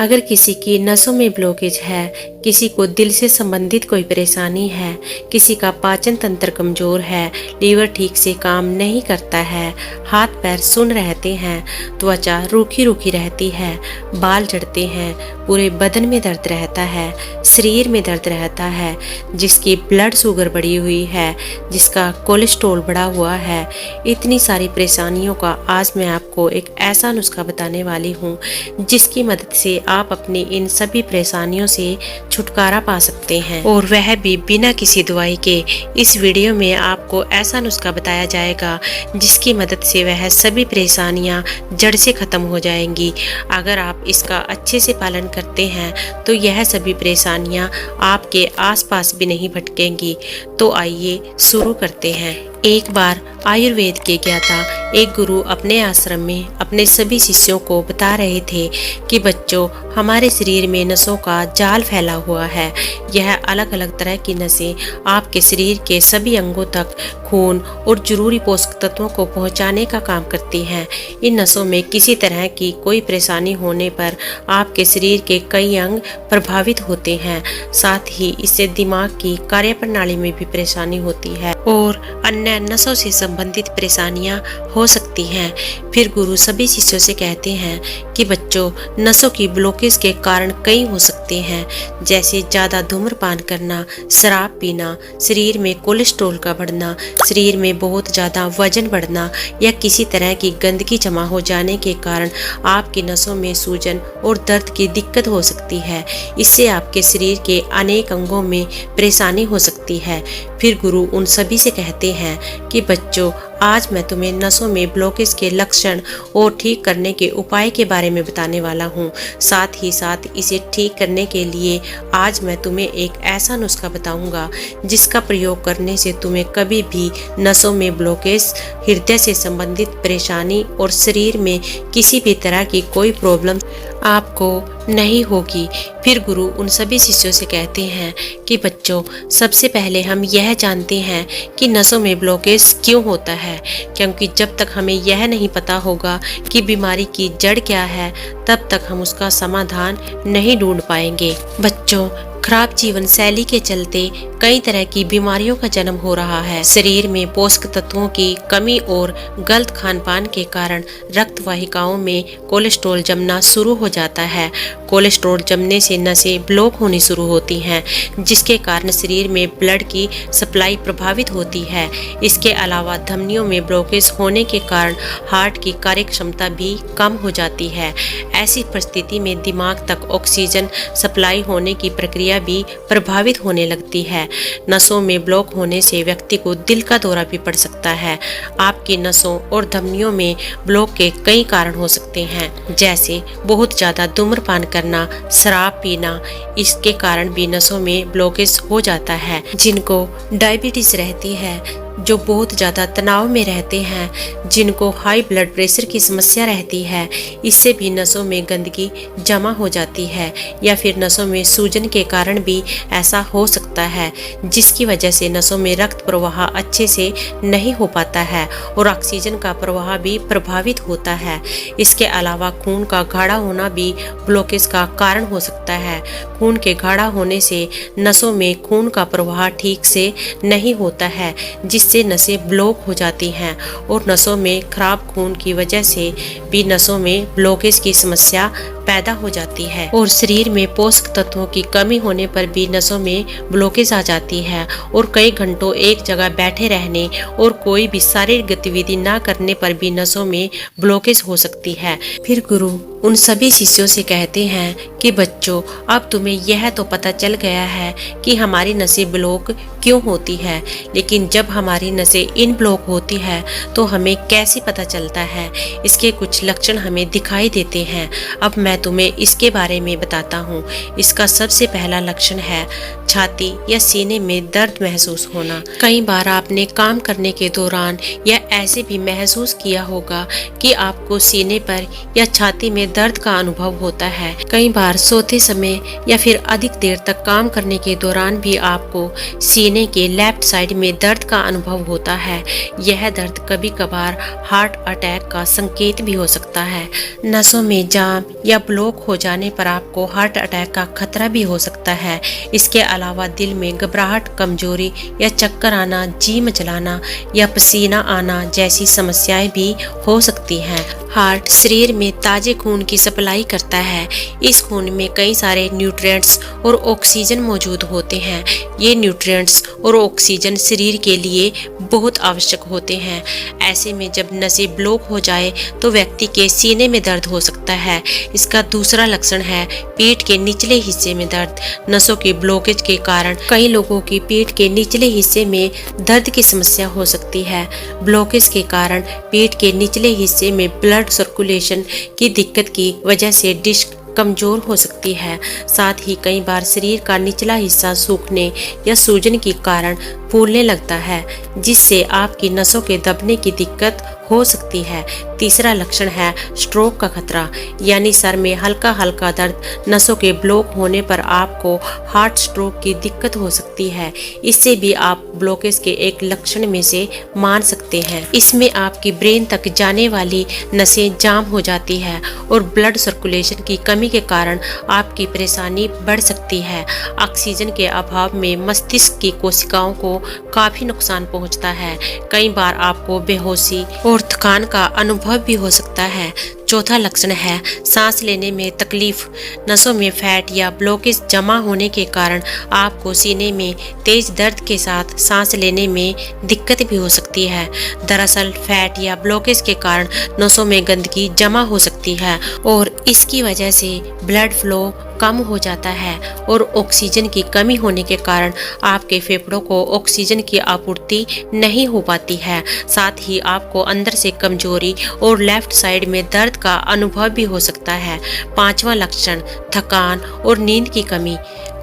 अगर किसी की नसों में ब्लॉकेज है, किसी को दिल से संबंधित कोई परेशानी है, किसी का पाचन तंत्र कमजोर है, लीवर ठीक से काम नहीं करता है, हाथ पैर सुन्न रहते हैं, त्वचा रूखी रूखी रहती है, बाल झड़ते हैं, पूरे बदन में दर्द रहता है, शरीर में दर्द रहता है, जिसकी ब्लड शुगर बढ़ी हुई है, जिसका कोलेस्ट्रॉल बढ़ा हुआ है, इतनी सारी परेशानियों का आज मैं आपको एक ऐसा नुस्खा बताने वाली हूँ जिसकी मदद से आप अपनी इन सभी परेशानियों से छुटकारा पा सकते हैं, और वह भी बिना किसी दवाई के। इस वीडियो में आपको ऐसा नुस्खा बताया जाएगा जिसकी मदद से वह सभी परेशानियां जड़ से खत्म हो जाएंगी। अगर आप इसका अच्छे से पालन करते हैं तो यह सभी परेशानियां आपके आसपास भी नहीं भटकेंगी। तो आइए शुरू करते हैं। एक बार आयुर्वेद के ज्ञाता एक गुरु अपने आश्रम में अपने सभी शिष्यों को बता रहे थे कि बच्चों, हमारे शरीर में नसों का जाल फैला हुआ है। यह अलग अलग तरह की नसें आपके शरीर के सभी अंगों तक खून और जरूरी पोषक तत्वों को पहुंचाने का काम करती हैं। इन नसों में किसी तरह की कोई परेशानी होने पर आपके शरीर के कई अंग प्रभावित होते हैं। साथ ही इससे दिमाग की कार्यप्रणाली में भी परेशानी होती है और अन्य नसों से संबंधित परेशानियां हो सकती हैं। फिर गुरु सभी शिष्यों से कहते हैं कि बच्चों, नसों की ब्लॉकेज के कारण कई हो सकते हैं, जैसे ज्यादा धूम्रपान करना, शराब पीना, शरीर में कोलेस्ट्रॉल का बढ़ना, शरीर में बहुत ज्यादा वजन बढ़ना या किसी तरह की गंदगी जमा हो जाने के कारण आपकी नसों में सूजन और दर्द की दिक्कत हो सकती है। इससे आपके शरीर के अनेक अंगों में परेशानी हो सकती है। फिर गुरु उन सभी से कहते हैं कि बच्चों, आज मैं तुम्हें नसों में ब्लॉकेज के लक्षण और ठीक करने के उपाय के बारे में बताने वाला हूँ। साथ ही साथ इसे ठीक करने के लिए आज मैं तुम्हें एक ऐसा नुस्खा बताऊंगा जिसका प्रयोग करने से तुम्हें कभी भी नसों में ब्लॉकेज, हृदय से संबंधित परेशानी और शरीर में किसी भी तरह की कोई प्रॉब्लम आपको नहीं होगी। फिर गुरु उन सभी शिष्यों से कहते हैं कि बच्चों, सबसे पहले हम यह जानते हैं कि नसों में ब्लॉकेज क्यों होता है, क्योंकि जब तक हमें यह नहीं पता होगा कि बीमारी की जड़ क्या है, तब तक हम उसका समाधान नहीं ढूंढ पाएंगे। बच्चों, खराब जीवन शैली के चलते कई तरह की बीमारियों का जन्म हो रहा है। शरीर में पोषक तत्वों की कमी और गलत खान पान के कारण रक्त वाहिकाओं में कोलेस्ट्रॉल जमना शुरू हो जाता है। कोलेस्ट्रॉल जमने से नसें ब्लॉक होनी शुरू होती हैं, जिसके कारण शरीर में ब्लड की सप्लाई प्रभावित होती है। इसके अलावा धमनियों में ब्लॉकेज होने के कारण हार्ट की कार्यक्षमता भी कम हो जाती है। ऐसी परिस्थिति में दिमाग तक ऑक्सीजन सप्लाई होने की प्रक्रिया भी प्रभावित होने लगती है। नसों में ब्लॉक होने से व्यक्ति को दिल का दौरा भी पड़ सकता है। आपकी नसों और धमनियों में ब्लॉक के कई कारण हो सकते हैं, जैसे बहुत ज्यादा धूम्रपान करना, शराब पीना। इसके कारण भी नसों में ब्लॉकेज हो जाता है। जिनको डायबिटीज रहती है, जो बहुत ज़्यादा तनाव में रहते हैं, जिनको हाई ब्लड प्रेशर की समस्या रहती है, इससे भी नसों में गंदगी जमा हो जाती है। या फिर नसों में सूजन के कारण भी ऐसा हो सकता है, जिसकी वजह से नसों में रक्त प्रवाह अच्छे से नहीं हो पाता है और ऑक्सीजन का प्रवाह भी प्रभावित होता है। इसके अलावा खून का गाढ़ा होना भी ब्लॉकेज का कारण हो सकता है। खून के गाढ़ा होने से नसों में खून का प्रवाह ठीक से नहीं होता है, जिससे नसें ब्लॉक हो जाती हैं और नसों में खराब खून की वजह से भी नसों में ब्लॉकेज की समस्या पैदा हो जाती है। और शरीर में पोषक तत्वों की कमी होने पर भी नसों में ब्लॉकेज आ जाती है और कई घंटों एक जगह बैठे रहने और कोई भी शारीरिक गतिविधि न करने पर भी नसों में ब्लॉकेज हो सकती है। फिर गुरु उन सभी शिष्यों से कहते हैं कि बच्चों, अब तुम्हें यह तो पता चल गया है कि हमारी नसें ब्लॉक क्यों होती है, लेकिन जब हमारी नसें इन ब्लॉक होती है तो हमें कैसे पता चलता है? इसके कुछ लक्षण हमें दिखाई देते हैं। अब मैं तुम्हें इसके बारे में बताता हूँ। इसका सबसे पहला लक्षण है छाती या सीने में दर्द महसूस होना। कई बार आपने काम करने के दौरान या ऐसे भी महसूस किया होगा कि आपको सीने पर या छाती में दर्द का अनुभव होता है। कई बार सोते समय या फिर अधिक देर तक काम करने के दौरान भी आपको सीने के लेफ्ट साइड में दर्द का अनुभव होता है। यह दर्द कभी कभार हार्ट अटैक का संकेत भी हो सकता है। नसों में जाम या ब्लॉक हो जाने पर आपको हार्ट अटैक का खतरा भी हो सकता है। इसके अलावा दिल में घबराहट, कमजोरी या चक्कर आना, जी मचलाना या पसीना आना जैसी समस्याएं भी हो सकती हैं। हार्ट शरीर में ताजे खून की सप्लाई करता है। इस खून में कई सारे न्यूट्रिएंट्स और ऑक्सीजन मौजूद होते हैं। ये न्यूट्रिएंट्स और ऑक्सीजन शरीर के लिए बहुत आवश्यक होते हैं। ऐसे में जब नसें ब्लॉक हो जाए तो व्यक्ति के सीने में दर्द हो सकता है। इसका दूसरा लक्षण है पेट के निचले हिस्से में दर्द। नसों के ब्लॉकेज के कारण कई लोगों की पेट के निचले हिस्से में दर्द की समस्या हो सकती है। ब्लॉकेज के कारण पेट के निचले हिस्से में ब्लड सर्कुलेशन की दिक्कत की वजह से डिस्क कमजोर हो सकती है। साथ ही कई बार शरीर का निचला हिस्सा सूखने या सूजन के कारण फूलने लगता है, जिससे आपकी नसों के दबने की दिक्कत हो सकती है। तीसरा लक्षण है स्ट्रोक का खतरा, यानी सर में हल्का हल्का दर्द। नसों के ब्लॉक होने पर आपको हार्ट स्ट्रोक की दिक्कत हो सकती है। इससे भी आप ब्लॉकेज के एक लक्षण में से मान सकते हैं। इसमें आपकी ब्रेन तक जाने वाली नसें जाम हो जाती है और ब्लड सर्कुलेशन की कमी के कारण आपकी परेशानी बढ़ सकती है। ऑक्सीजन के अभाव में मस्तिष्क की कोशिकाओं को काफी नुकसान पहुंचता है। कई बार आपको बेहोशी और थकान का अनुभव भी हो सकता है। चौथा लक्षण है सांस लेने में तकलीफ। नसों में फैट या ब्लॉकेज जमा होने के कारण आपको सीने में तेज दर्द के साथ सांस लेने में दिक्कत भी हो सकती है। दरअसल फैट या ब्लॉकेज के कारण नसों में गंदगी जमा हो सकती है और इसकी वजह से ब्लड फ्लो कम हो जाता है और ऑक्सीजन की कमी होने के कारण आपके फेफड़ों को ऑक्सीजन की आपूर्ति नहीं हो पाती है। साथ ही आपको अंदर से कमजोरी और लेफ्ट साइड में दर्द का अनुभव भी हो सकता है। पांचवा लक्षण थकान और नींद की कमी।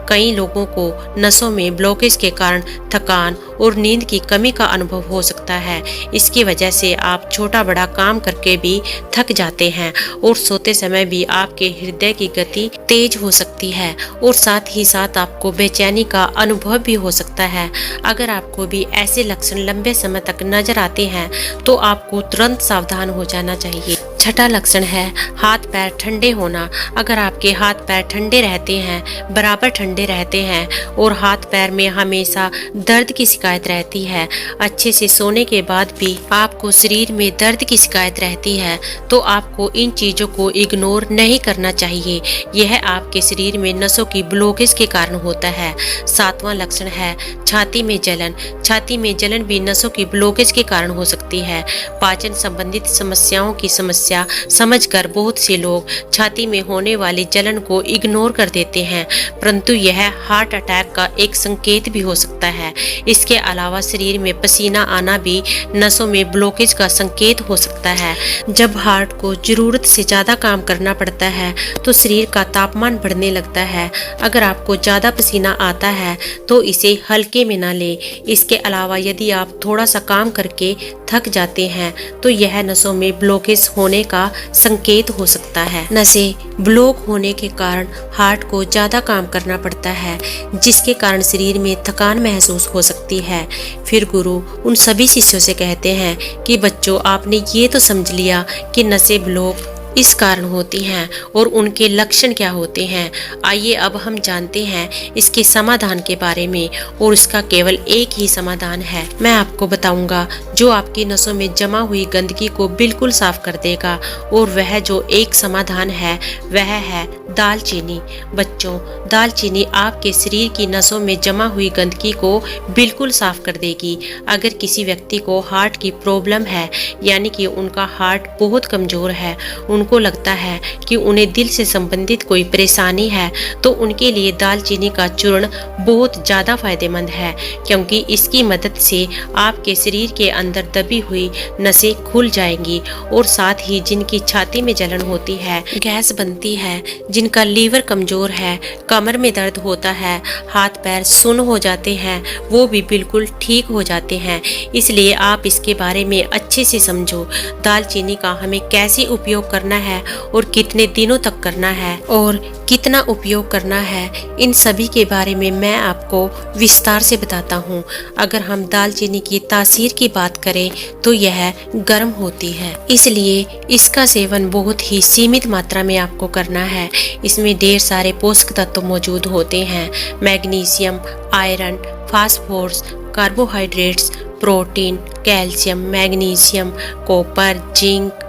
कई लोगों को नसों में ब्लॉकेज के कारण थकान और नींद की कमी का अनुभव हो सकता है। इसकी वजह से आप छोटा बड़ा काम करके भी थक जाते हैं और सोते समय भी आपके हृदय की गति तेज हो सकती है और साथ ही साथ आपको बेचैनी का अनुभव भी हो सकता है। अगर आपको भी ऐसे लक्षण लंबे समय तक नजर आते हैं तो आपको तुरंत सावधान हो जाना चाहिए। छठा लक्षण है हाथ पैर ठंडे होना। अगर आपके हाथ पैर ठंडे रहते हैं, बराबर ठंडे रहते हैं और हाथ पैर में हमेशा दर्द की शिकायत रहती है, अच्छे से सोने के बाद भी आपको शरीर में दर्द की शिकायत रहती है, तो आपको इन चीजों को इग्नोर नहीं करना चाहिए। यह आपके शरीर में नसों की ब्लॉकेज के कारण होता है। सातवां लक्षण है छाती में जलन। छाती में जलन भी नसों की ब्लॉकेज के कारण हो सकती है। पाचन संबंधित समस्याओं की समस्या समझकर बहुत से लोग छाती में होने वाली जलन को इग्नोर कर देते हैं, परंतु यह हार्ट अटैक का एक संकेत भी हो सकता है। इसके अलावा शरीर में पसीना आना भी नसों में ब्लॉकेज का संकेत हो सकता है। जब हार्ट को जरूरत से ज्यादा काम करना पड़ता है तो शरीर का तापमान बढ़ने लगता है। अगर आपको ज्यादा पसीना आता है तो इसे हल्के में ना ले। इसके अलावा यदि आप थोड़ा सा काम करके थक जाते हैं तो यह नसों में ब्लॉकेज होने का संकेत हो सकता है। नसें ब्लॉक होने के कारण हार्ट को ज्यादा काम करना पड़ता है, जिसके कारण शरीर में थकान महसूस हो सकती है। फिर गुरु उन सभी शिष्यों से कहते हैं कि बच्चों, आपने ये तो समझ लिया कि नसें ब्लॉक इस कारण होती हैं और उनके लक्षण क्या होते हैं। आइए अब हम जानते हैं इसके समाधान के बारे में, और इसका केवल एक ही समाधान है। मैं आपको बताऊंगा जो आपकी नसों में जमा हुई गंदगी को बिल्कुल साफ कर देगा, और वह जो एक समाधान है वह है दालचीनी। बच्चों, दालचीनी आपके शरीर की नसों में जमा हुई गंदगी को बिल्कुल साफ कर देगी। अगर किसी व्यक्ति को हार्ट की प्रॉब्लम है, यानी कि उनका हार्ट बहुत कमजोर है, उनको लगता है कि उन्हें दिल से संबंधित कोई परेशानी है, तो उनके लिए दालचीनी का चूर्ण बहुत ज़्यादा फायदेमंद है, क्योंकि इसकी मदद से आपके शरीर के अंदर दबी हुई नसें खुल जाएंगी। और साथ ही जिनकी छाती में जलन होती है, गैस बनती है, जिनका लीवर कमजोर है, कमर में दर्द होता है, हाथ पैर सुन्न हो जाते हैं, वो भी बिल्कुल ठीक हो जाते हैं। इसलिए आप इसके बारे में अच्छे से समझो। दालचीनी का हमें कैसे उपयोग करना करना है और कितने दिनों तक करना है और कितना उपयोग करना है, इन सभी के बारे में मैं आपको विस्तार से बताता हूँ। अगर हम दालचीनी की तासीर की बात करें तो यह गर्म होती है, इसलिए इसका सेवन बहुत ही सीमित मात्रा में आपको करना है। इसमें ढेर सारे पोषक तत्व मौजूद होते हैं, magnesium, iron, phosphorus, carbohydrates, protein, calcium, magnesium, copper, zinc,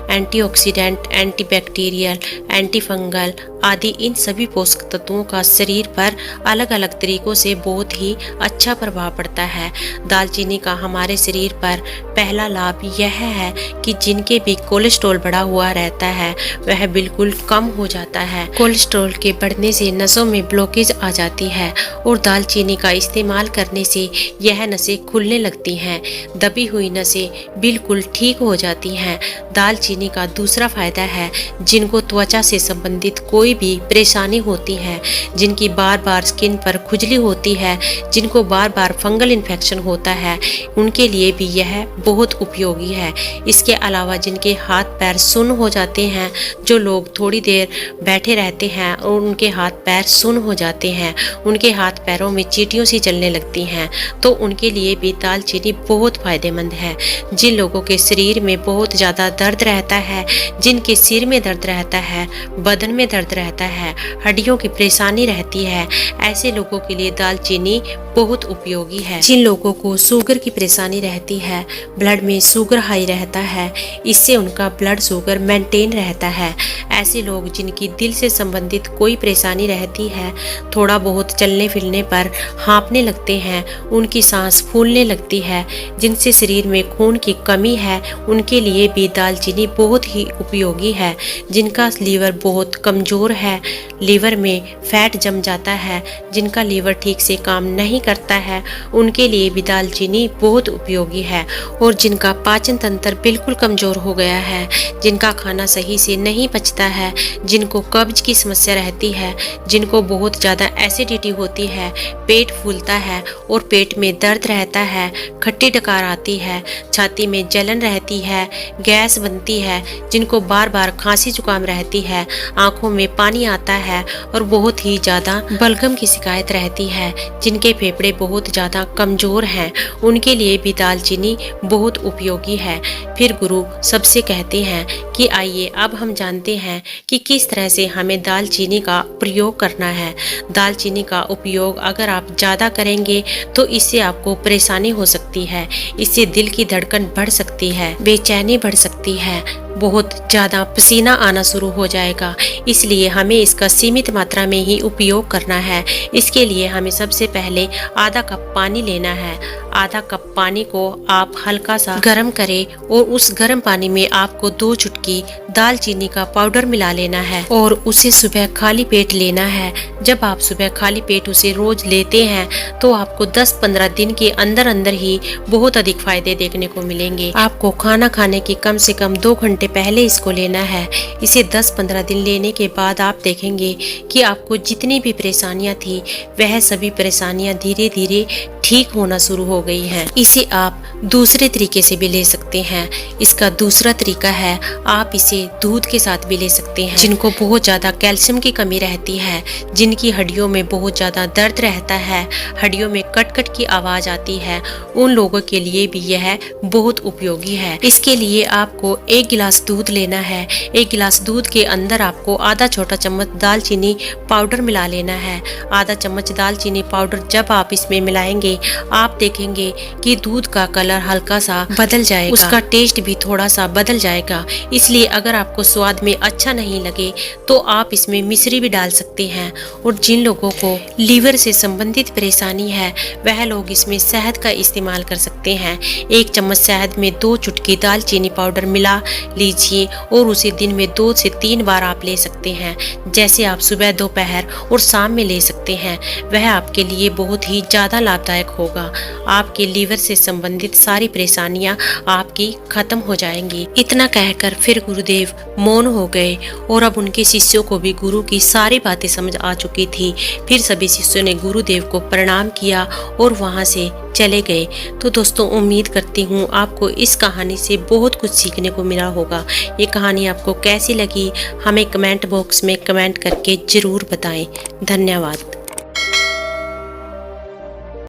antioxidant, antibacterial, antifungal आदि इन सभी पोषक तत्वों का शरीर पर अलग अलग तरीकों से बहुत ही अच्छा प्रभाव पड़ता है। दालचीनी का हमारे शरीर पर पहला लाभ यह है कि जिनके भी कोलेस्ट्रॉल बढ़ा हुआ रहता है वह बिल्कुल कम हो जाता है। कोलेस्ट्रॉल के बढ़ने से नसों में ब्लॉकेज आ जाती है और दालचीनी का इस्तेमाल करने से यह नसें खुलने लगती हैं, दबी हुई नसें बिल्कुल ठीक हो जाती हैं। दालचीनी का दूसरा फायदा है, जिनको त्वचा से संबंधित कोई भी परेशानी होती है, जिनकी बार बार स्किन पर खुजली होती है, जिनको बार बार फंगल इन्फेक्शन होता है, उनके लिए भी यह बहुत उपयोगी है। इसके अलावा जिनके हाथ पैर सुन्न हो जाते हैं, जो लोग थोड़ी देर बैठे रहते हैं और उनके हाथ पैर सुन्न हो जाते हैं, उनके हाथ पैरों में चींटियों सी चलने लगती हैं, तो उनके लिए भी दालचीनी बहुत फायदेमंद है। जिन लोगों के शरीर में बहुत ज़्यादा दर्द रहता है, जिनके सिर में दर्द रहता है, बदन में दर्द रहता है, हड्डियों की परेशानी रहती है, ऐसे लोगों के लिए दालचीनी बहुत उपयोगी है। जिन लोगों को शुगर की परेशानी रहती है, ब्लड में शुगर हाई रहता है, इससे उनका ब्लड शुगर मेंटेन रहता है। ऐसे लोग जिनकी दिल से संबंधित कोई परेशानी रहती है, थोड़ा बहुत चलने फिरने पर हाँफने लगते हैं, उनकी सांस फूलने लगती है, जिनसे शरीर में खून की कमी है, उनके लिए भी दालचीनी बहुत ही उपयोगी है। जिनका लीवर बहुत कमज़ोर है, लीवर में फैट जम जाता है, जिनका लीवर ठीक से काम नहीं करता है, उनके लिए भी दालचीनी बहुत उपयोगी है। और जिनका पाचन तंत्र बिल्कुल कमज़ोर हो गया है, जिनका खाना सही से नहीं पचता है, जिनको कब्ज की समस्या रहती है, जिनको बहुत ज़्यादा एसिडिटी होती है, पेट फूलता है और पेट में दर्द रहता है, खट्टी डकार आती है, छाती में जलन रहती है, गैस बनती है, जिनको बार बार खांसी जुकाम रहती है, आंखों में पानी आता है और बहुत ही ज़्यादा बलगम की शिकायत रहती है, जिनके फेफड़े बहुत ज़्यादा कमज़ोर हैं, उनके लिए भी दालचीनी बहुत उपयोगी है। फिर गुरु सबसे कहते हैं कि आइए अब हम जानते हैं कि किस तरह से हमें दालचीनी का प्रयोग करना है। दालचीनी का उपयोग अगर आप ज़्यादा करेंगे तो इससे आपको परेशानी हो सकती है, इससे दिल की धड़कन बढ़ सकती है, बेचैनी बढ़ सकती है, बहुत ज़्यादा पसीना आना शुरू हो जाएगा। इसलिए हमें इसका सीमित मात्रा में ही उपयोग करना है। इसके लिए हमें सबसे पहले आधा कप पानी लेना है। आधा कप पानी को आप हल्का सा गर्म करें और उस गर्म पानी में आपको 2 चुटकी दालचीनी का पाउडर मिला लेना है और उसे सुबह खाली पेट लेना है। जब आप सुबह खाली पेट उसे रोज लेते हैं तो आपको 10-15 दिन के अंदर अंदर ही बहुत अधिक फायदे देखने को मिलेंगे। आपको खाना खाने की कम से कम 2 घंटे पहले इसको लेना है। इसे 10-15 दिन लेने के बाद आप देखेंगे कि आपको जितनी भी परेशानियां थी वह सभी परेशानियां धीरे धीरे ठीक होना शुरू हो गई हैं। इसे आप दूसरे तरीके से भी ले सकते हैं। इसका दूसरा तरीका है, आप इसे दूध के साथ भी ले सकते हैं। जिनको बहुत ज़्यादा कैल्शियम की कमी रहती है, जिनकी हड्डियों में बहुत ज़्यादा दर्द रहता है, हड्डियों में कट कट की आवाज़ आती है, उन लोगों के लिए भी यह बहुत उपयोगी है। इसके लिए आपको 1 गिलास दूध लेना है। 1 गिलास दूध के अंदर आपको आधा छोटा चम्मच दालचीनी पाउडर मिला लेना है। आधा चम्मच दालचीनी पाउडर जब आप इसमें मिलाएंगे आप देखेंगे कि दूध का कलर हल्का सा बदल जाएगा, उसका टेस्ट भी थोड़ा सा बदल जाएगा। इसलिए अगर आपको स्वाद में अच्छा नहीं लगे तो आप इसमें मिश्री भी डाल सकते हैं। और जिन लोगों को लीवर से संबंधित परेशानी है वह लोग इसमें शहद का इस्तेमाल कर सकते हैं। 1 चम्मच शहद में 2 चुटकी दालचीनी पाउडर मिला लीजिए और उसे दिन में 2 से 3 बार आप ले सकते हैं। जैसे आप सुबह, दोपहर और शाम में ले सकते हैं। वह आपके लिए बहुत ही ज्यादा लाभदायक होगा। आपके लीवर से संबंधित सारी परेशानियां आपकी खत्म हो जाएंगी। इतना कहकर फिर गुरुदेव मौन हो गए और अब उनके शिष्यों को भी गुरु की सारी बातें समझ आ चुकी थी। फिर सभी शिष्यों ने गुरुदेव को प्रणाम किया और वहां से चले गए। तो दोस्तों उम्मीद करती हूँ आपको इस कहानी से बहुत कुछ सीखने को मिला होगा। ये कहानी आपको कैसी लगी हमें कमेंट बॉक्स में कमेंट करके ज़रूर बताएं। धन्यवाद।